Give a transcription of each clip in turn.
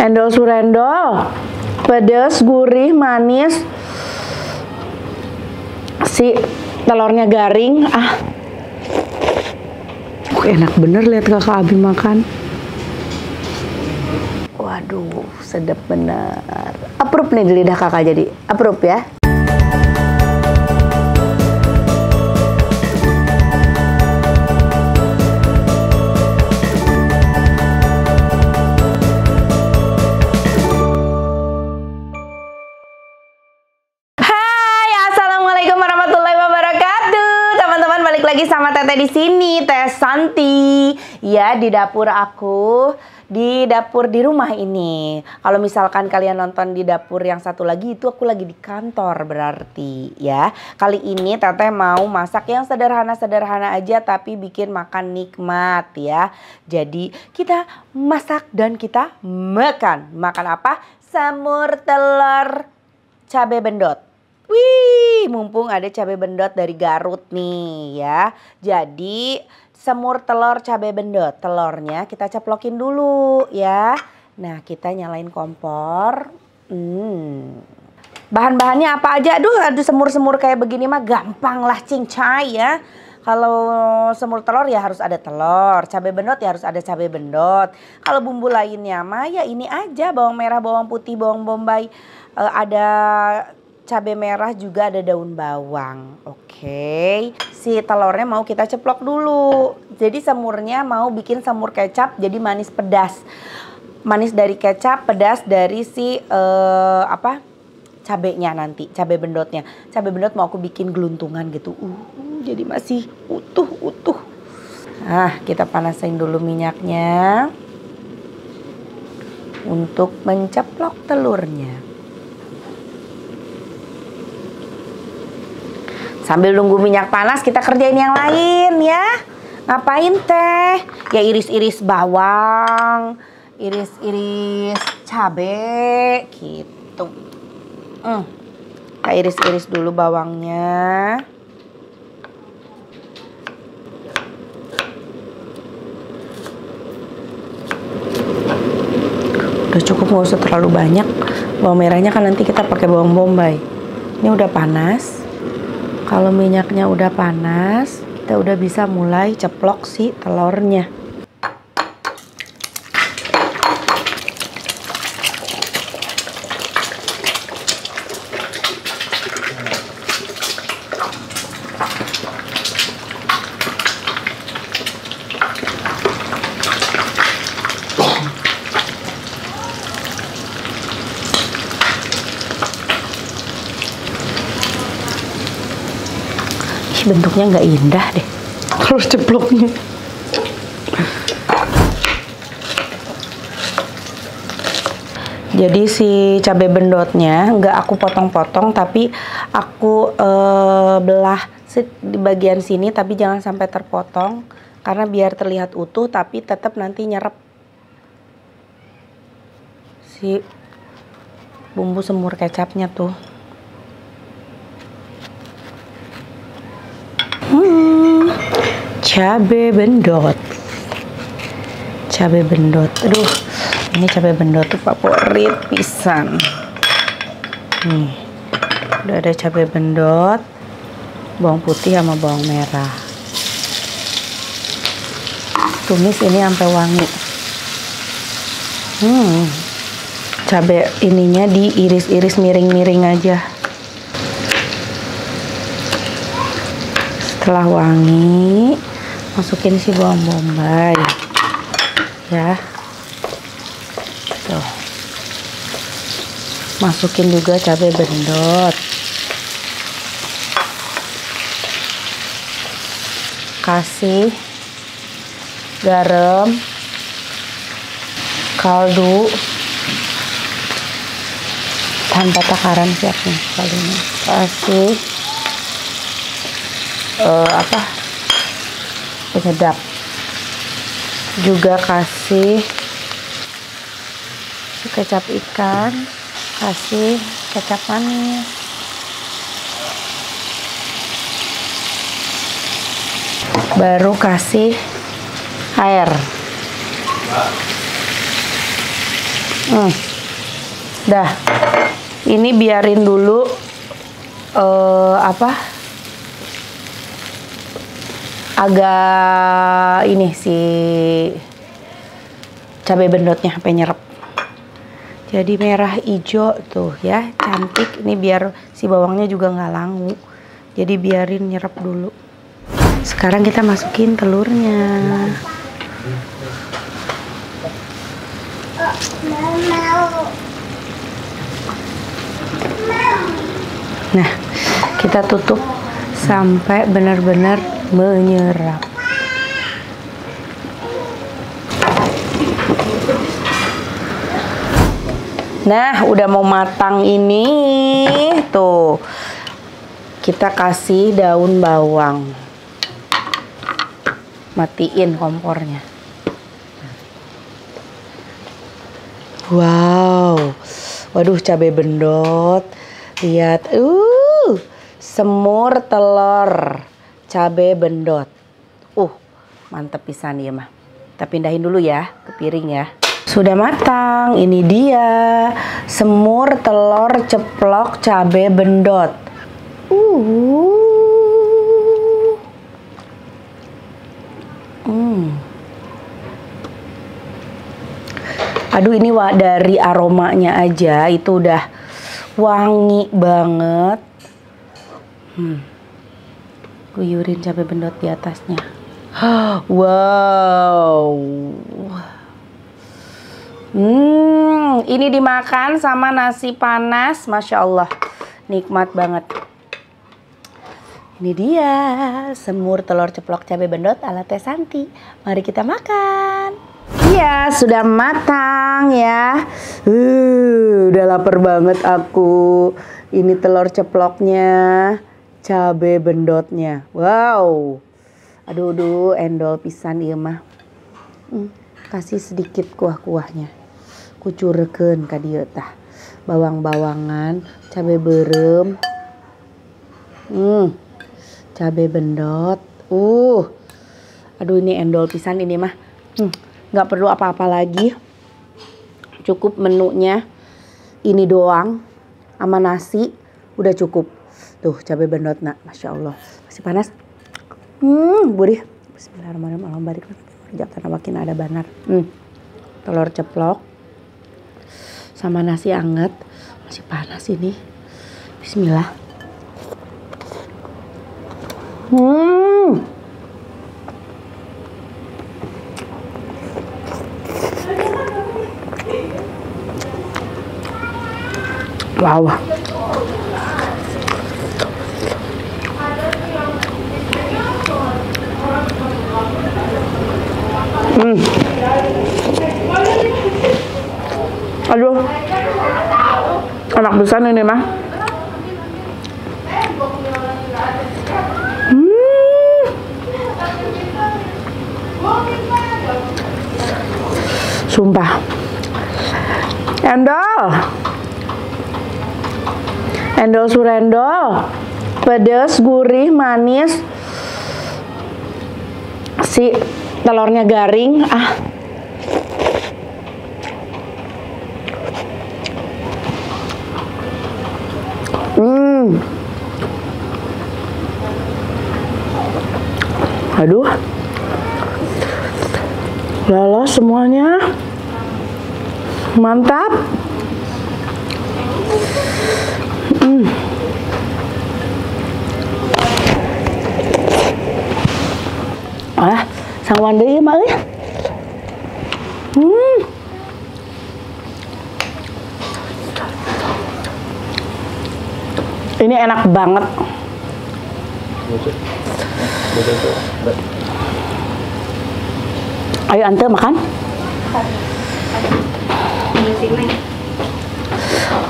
Endol surendol, pedas, gurih, manis. Si telurnya garing. Enak bener lihat kakak Abi makan. Waduh, sedap bener. Approve nih di lidah kakak, jadi approve ya. Lagi sama Teteh di sini, Teh Santi. Ya, di dapur aku, di dapur di rumah ini. Kalau misalkan kalian nonton di dapur yang satu lagi, itu aku lagi di kantor berarti ya. Kali ini Teteh mau masak yang sederhana-sederhana aja tapi bikin makan nikmat ya. Jadi kita masak dan kita makan. Makan apa? Semur telur cabai bendot. Wih, mumpung ada cabai bendot dari Garut nih ya. Jadi semur telur cabai bendot. Telurnya kita ceplokin dulu ya. Nah, kita nyalain kompor. Bahan-bahannya apa aja? Aduh semur-semur kayak begini mah gampang lah cincai ya. Kalau semur telur ya harus ada telur, cabai bendot ya harus ada cabai bendot. Kalau bumbu lainnya mah ya ini aja, bawang merah, bawang putih, bawang bombay, ada cabai merah, juga ada daun bawang. Oke. Si telurnya mau kita ceplok dulu. Jadi semurnya mau bikin semur kecap jadi manis pedas. Manis dari kecap, pedas dari si cabenya nanti, cabai bendotnya. Cabai bendot mau aku bikin geluntungan gitu. Jadi masih utuh. Nah, kita panasin dulu minyaknya untuk menceplok telurnya. Sambil nunggu minyak panas kita kerjain yang lain ya. Ngapain Teh? Ya iris-iris bawang, iris-iris cabe gitu. Kita iris-iris dulu bawangnya. Udah cukup, nggak usah terlalu banyak. Bawang merahnya kan nanti kita pakai bawang bombay. Ini udah panas. Kalau minyaknya udah panas, kita udah bisa mulai ceplok si telurnya. Bentuknya nggak indah deh kalau ceploknya. Jadi si cabai bendotnya nggak aku potong-potong, tapi aku belah di bagian sini, tapi jangan sampai terpotong karena biar terlihat utuh tapi tetap nanti nyerap si bumbu semur kecapnya tuh. Cabai bendot. Aduh, ini cabai bendot tuh favorit pisan. Nih, udah ada cabai bendot, bawang putih sama bawang merah. Tumis ini sampai wangi. Cabai ininya diiris-iris miring-miring aja. Setelah wangi, masukin si bawang bombay ya. Tuh. Masukin juga cabai bendot. Kasih garam, kaldu tanpa takaran siap nih kali ini. Kasih penyedap, juga kasih kecap ikan, kasih kecap manis, baru kasih air. Dah. Ini biarin dulu agak ini si cabai bendotnya sampai nyerap. Jadi merah hijau tuh ya, cantik. Ini biar si bawangnya juga nggak langu. Jadi biarin nyerap dulu. Sekarang kita masukin telurnya. Nah, kita tutup sampai benar-benar menyerap. Nah, udah mau matang ini. Tuh. Kita kasih daun bawang. Matiin kompornya. Wow. Waduh, cabai bendot. Lihat, semur telur cabai bendot. Mantep pisan ya mah. Kita pindahin dulu ya ke piring ya. Sudah matang. Ini dia semur telur ceplok cabai bendot. Aduh, ini dari aromanya aja itu udah wangi banget. Guyurin cabai bendot di atasnya. Wow. Ini dimakan sama nasi panas, Masya Allah. Nikmat banget. Ini dia semur telur ceplok cabai bendot ala Teh Santi. Mari kita makan. Iya, sudah matang ya. Udah lapar banget aku. Ini telur ceploknya, cabai bendotnya. Wow. Aduh, endol pisan ieu mah. Kasih sedikit kuah-kuahnya. Kucurkeun ka dieu tah. Bawang-bawangan, cabai berem. Cabai bendot. Aduh, ini endol pisan ini mah. Nggak perlu apa-apa lagi, cukup menunya ini doang sama nasi udah cukup. Tuh cabai bendot nak, Masya Allah masih panas. Gurih. Bismillahirrahmanirrahim. Barik jangan makin ada banar. Telur ceplok sama nasi anget masih panas ini. Bismillah. Wow. Aduh, enak besar ini mah. Sumpah. Endol surendol. Pedas, gurih, manis. Si telurnya garing. Aduh. Lolos semuanya. Mantap. Sang Wanda ieu mah euy. Ini enak banget. Ayo Ante makan.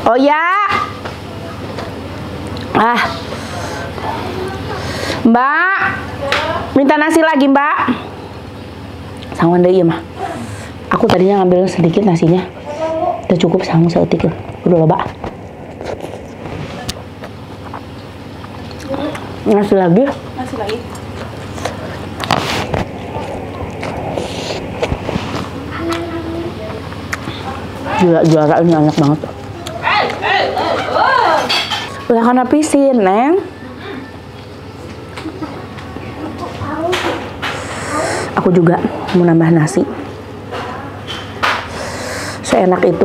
Oh ya. Mbak, minta nasi lagi Mbak. Sang Wanda ieu mah. Aku tadinya ngambil sedikit nasinya. Udah cukup sang saeutik. Udah loba. Nasi lagi. Gila, juara ini enak banget. Udah kan habisin, Neng. Aku juga mau nambah nasi. Seenak itu.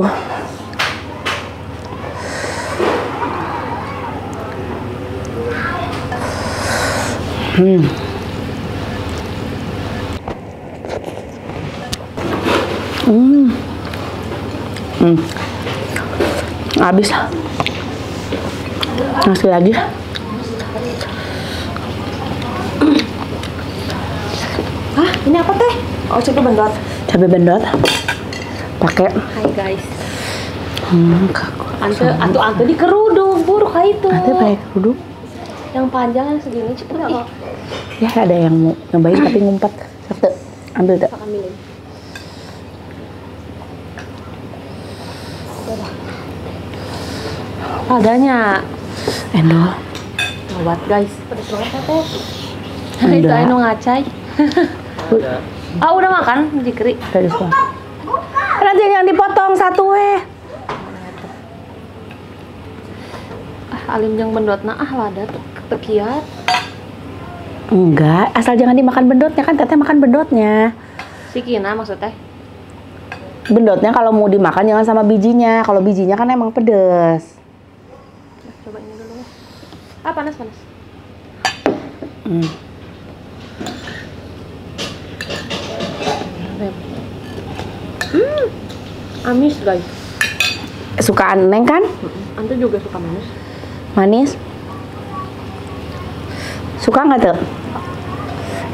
Habis. Nasi lagi. Hah, ini apa teh? Oh, cabai bendot. Cabai bendot. Pakai. Hai guys. Ante di kerudung buruk kayak itu. Ante pakai kerudung. Yang panjang yang segini cepet kok. Ya ada yang mau nyobain tapi ngumpet. Satu, ambil deh. Ambilin. Adanya. Endol. Buat guys. Pedes banget teh. Itu anu ngacai. Ah, udah makan jikri. Dari semua. Nanti yang dipotong satu Alim jeung bendotna lada tekiat. Enggak, asal jangan dimakan bendotnya kan teteh makan bendotnya. Sikina maksudnya? Bendotnya kalau mau dimakan jangan sama bijinya. Kalau bijinya kan emang pedes. Coba ini dulu. Panas. Amis guys. Sukaan Neng kan? Ante juga suka manis. Manis. Suka nggak tuh?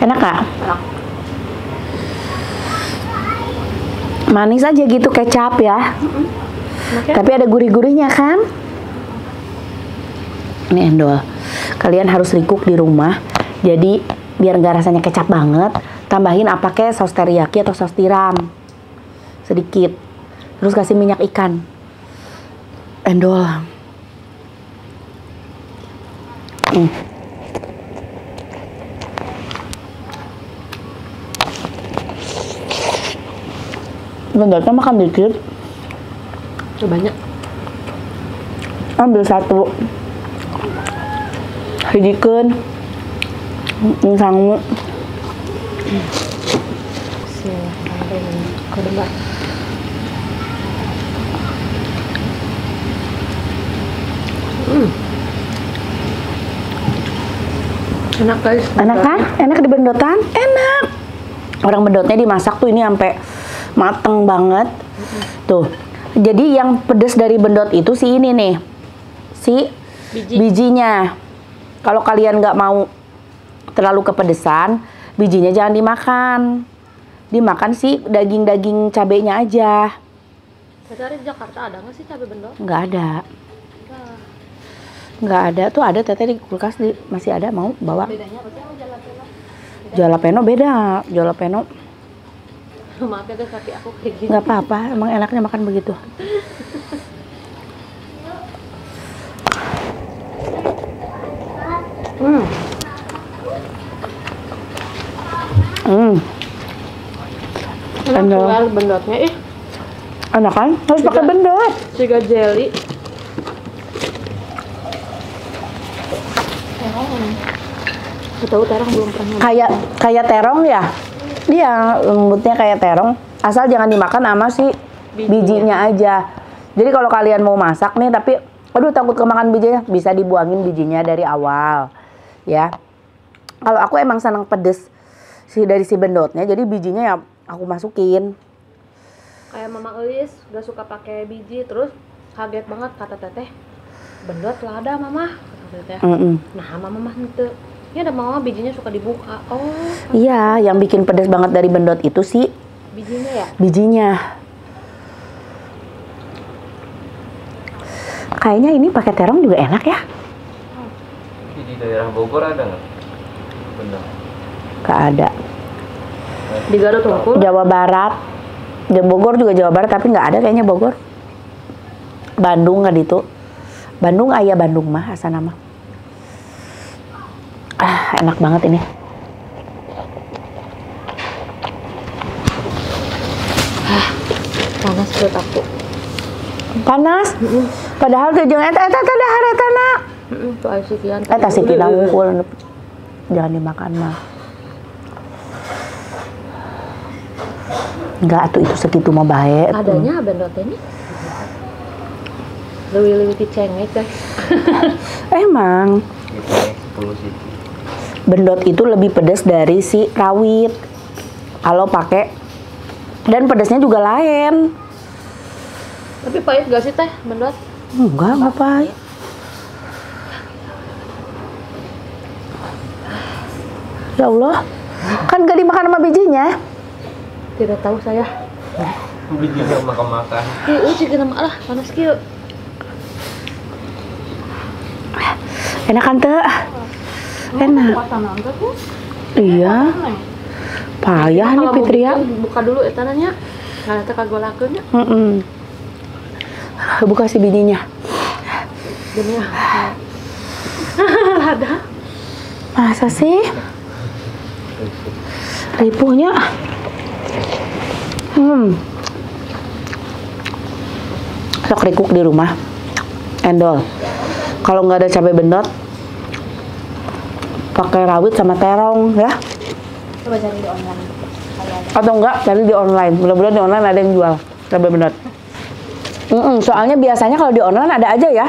Enak nggak? Enak. Manis aja gitu kecap ya. Tapi ada gurih-gurihnya kan? Ini endol. Kalian harus rikuk di rumah. Jadi biar nggak rasanya kecap banget, tambahin apa kayak saus teriyaki atau saus tiram. Sedikit. Terus kasih minyak ikan. Endol. Bendotnya makan dikit. Banyak. Ambil satu. Hijikeun. Sangu. Enak guys. Enak kan? Enak di bendotan? Enak. Orang bendotnya dimasak tuh ini sampai mateng banget. Tuh. Jadi yang pedes dari bendot itu si ini nih. Si bijinya. Kalau kalian nggak mau terlalu kepedesan, bijinya jangan dimakan. Dimakan si daging-daging cabenya aja. Dari Jakarta ada nggak sih cabai bendot? Nggak ada. Nggak ada. Tuh ada teteh di kulkas masih ada, mau bawa. Bedanya apa sih sama jalapeno? Jalapeno beda. Jalapeno Maaf ya guys, tapi aku kayak gini. nggak apa-apa, emang enaknya makan begitu. Enak bendotnya Enak kan? Harus pakai bendot. Juga jelly. Tahu terong belum pernah. Kayak terong ya? Dia lembutnya kayak terong. Asal jangan dimakan sama si bijinya aja. Jadi kalau kalian mau masak nih tapi aduh takut kemakan bijinya, bisa dibuangin bijinya dari awal. Ya. Kalau aku emang senang pedes dari si bendotnya, jadi bijinya ya aku masukin. Kayak Mama Elis gak suka pakai biji, terus kaget banget kata teteh, bendot lada mama, kata teteh. Nah mama itu, ya ada mama bijinya suka dibuka. Oh. Iya, yang bikin pedes banget dari bendot itu sih bijinya ya? Bijinya. Kayaknya ini pakai terong juga enak ya. Di daerah Bogor ada nggak? Benar. Gak ada. Di Garut Tungkul? Jawa Barat. Di Bogor juga Jawa Barat, tapi nggak ada kayaknya Bogor. Bandung nggak itu. Bandung ayah Bandung mah asal nama. Enak banget ini. Panas perut aku. Panas. Padahal tuh jeung eta dahar eta na. Tuh aya sikian. Eta sikina unggul. Jangan dimakan mah. Enggak atuh itu segitu mah bae. Adanya bendot ini. Leuwih-leuwih ti cengek guys. Emang Gitu 10 cc. bendot itu lebih pedas dari si rawit. Kalau pakai dan pedasnya juga lain. Tapi pahit gak sih teh bendot? Enggak pahit. Ya Allah, kan gak dimakan sama bijinya. Tidak tahu saya. Bijinya makan-makan. Heeh, cikeun mah lah panas kieu. Enak kan teh? Enak. Iya. Payah nih Fitria. Buka dulu eta nya. Karena teh kagolakeun nya. Buka si bijinya. Demi ada. Masa sih? Ripuhnya. Sok rikuk di rumah. Endol. Kalau nggak ada cabai bendot, pakai rawit sama terong ya. Coba cari di online. Atau enggak cari di online. Mudah-mudahan di online ada yang jual cabai bendot. Soalnya biasanya kalau di online ada aja ya.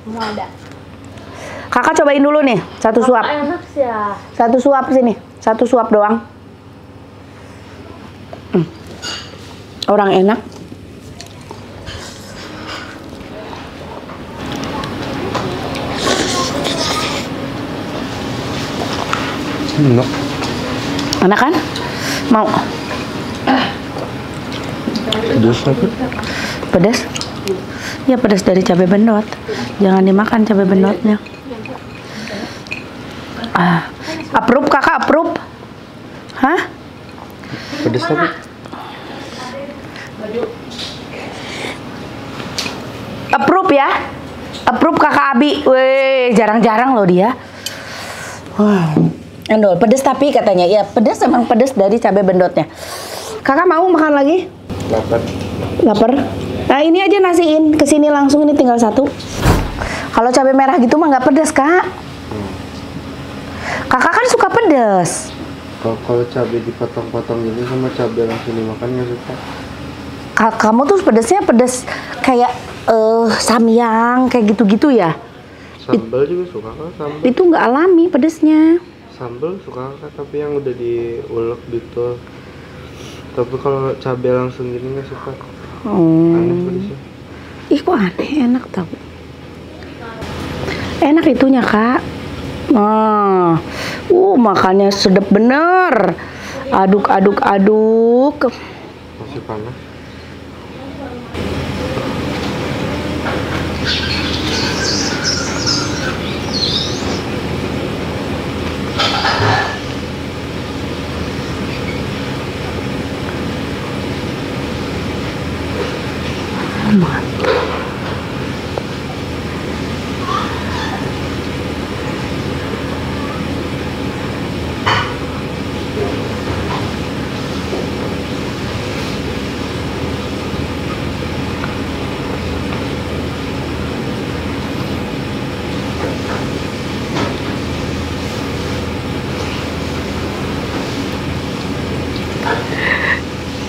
Semua ada. Kakak cobain dulu nih, satu suap. Enak sih ya. Satu suap sini, satu suap doang. Orang enak. Enak. Enak kan? Mau? Pedas apa? Pedas? Ya pedas dari cabai bendot. Jangan dimakan cabai bendotnya. Approve kakak, approve? Hah? Pedas apa? Approve ya? Approve kakak Abi. Weh, jarang-jarang loh dia. Wah, endol pedas tapi katanya ya pedas, emang pedas dari cabai bendotnya. Kakak mau makan lagi? Lapar. Lapar? Nah ini aja nasiin kesini langsung, ini tinggal satu. Kalau cabai merah gitu mah nggak pedas kak. Kakak kan suka pedas. Kalau cabai dipotong-potong gitu sama cabai langsung dimakan nggak suka. Kamu tuh pedasnya pedas kayak samyang kayak gitu-gitu ya? Sambal juga suka kan sambal? Itu nggak alami pedasnya. Sambal suka kan tapi yang udah diulek gitu. Tapi kalau cabai langsung gini nggak suka. Aneh pedasnya. Ih kok aneh, enak tau. Enak itunya kak. Makannya sedap bener. Aduk. Masih panas.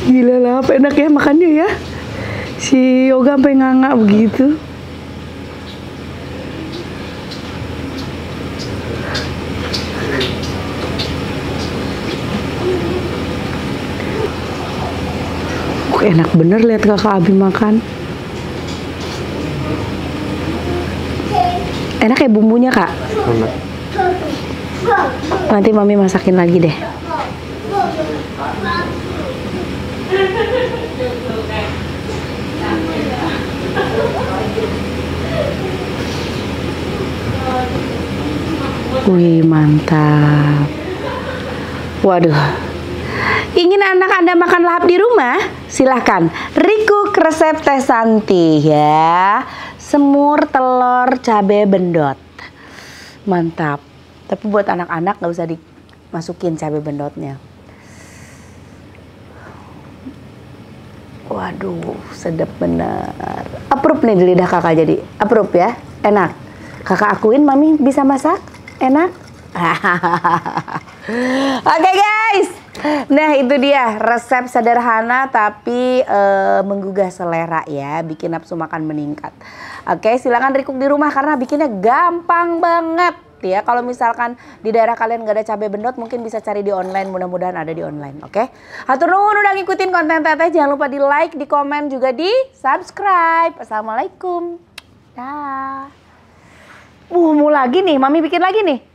Gila lah, apa enak ya makannya ya. Si Yoga sampai nganga begitu. Enak bener lihat kakak Abi makan. Enak ya bumbunya kak? Enak. Nanti mami masakin lagi deh. Wih mantap. Waduh. Ingin anak Anda makan lahap di rumah? Silahkan. Rikuk resep Teh Santi ya. Semur telur cabai bendot. Mantap. Tapi buat anak-anak nggak usah dimasukin cabai bendotnya. Waduh, sedap bener. Approve nih di lidah kakak jadi. Approve ya, enak. Kakak akuin mami bisa masak, enak. Oke guys, nah itu dia resep sederhana tapi menggugah selera ya, bikin nafsu makan meningkat. Oke, silakan recook di rumah karena bikinnya gampang banget ya. Kalau misalkan di daerah kalian gak ada cabai bendot, mungkin bisa cari di online, mudah-mudahan ada di online. Oke, hatur nuhun udah ngikutin konten teteh, jangan lupa di like, di komen, juga di subscribe. Assalamualaikum. Dah. Mau lagi nih, mami bikin lagi nih.